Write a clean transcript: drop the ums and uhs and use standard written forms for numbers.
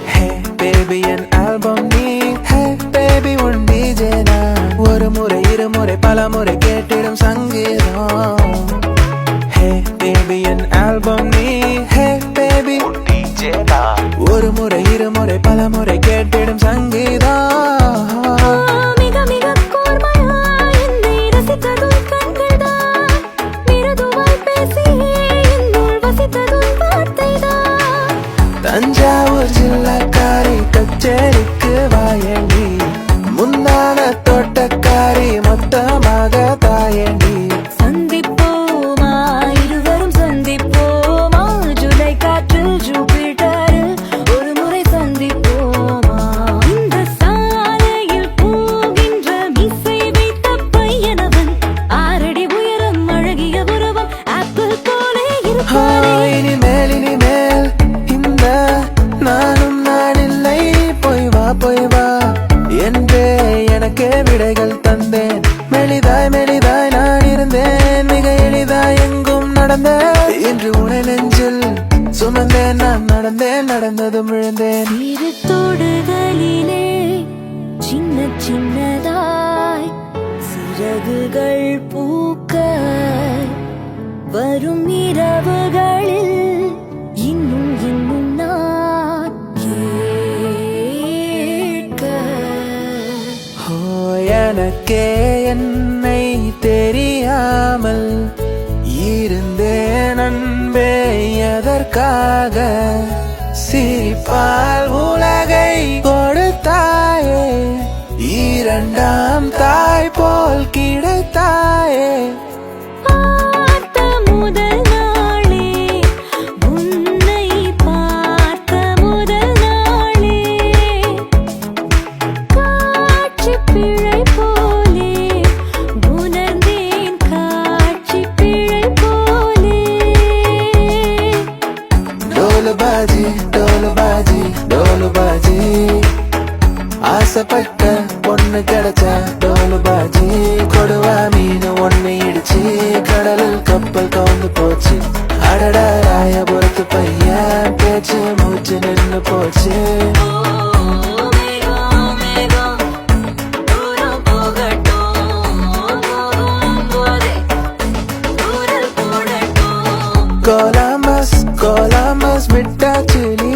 Hey baby என் album நீ Hey baby உன் DJ நான் ஒரு முறை இருமுறை பல முறை கேட்டிடும் சங்கீதம் Hey baby என் ஆல்பம் நீ Hey baby உன் DJ நான் ஒரு முறை இருமுறை பல முறை கேட்டிடும் சங்கீதம் தஞ்சாவூர் ஜில்லக்காரி கச்சேரிக்கு வாயண்டி முந்தான தோட்டக்காரி மொத்தமாக தாயண்டி சந்திப்போமா இருவரும் சந்திப்போமா ஜூலை காற்றில் ஜூபிட்டரில் ஒரு முறை சந்திப்போமா இந்த சாலையில் போகின்ற மிசை வைத்த பையனவன் ஆறடி உயரம் அழகிய உருவம் ஆப்பிள் போலே இருப்பானே இனிமேல் இந்த நானும் நான் இல்லை போய் வா என்றே எனக்கே விடைகள் தந்தேன் மெலிதாய் நான் இருந்தேன் மிக எளிதாய் எங்கும் நடந்தேன் இன்று உனை நெஞ்சில் சுமந்தேன் நான் நடந்ததும் விழுந்தேன் சிறு தொடுகளிலே சின்ன சின்னதாய் சிறகுகள் பூக்க வரும் இரவுகளில் இன்னும் நான் கேட்க எனக்கே என்னை தெரியாமல் இருந்தேன் அன்பே எதற்காக சிரிப்பால் உலகை கொடுத்தாயே இரண்டாம் தாய் போல் கிடைத்தாயே டோலு பாஜி ஆசைப்பட்ட பொண்ணு கிடைச்சா டோலு பாஜி கொடுவா மீன் ஒண்ணு இடிச்சு கடலில் கப்பல் கவுந்து போச்சு அடடா ராயபுரத்து பையன் பேச்சு மூச்சு நின்னு போச்சு கொலம்பஸ் விட்டா சிலி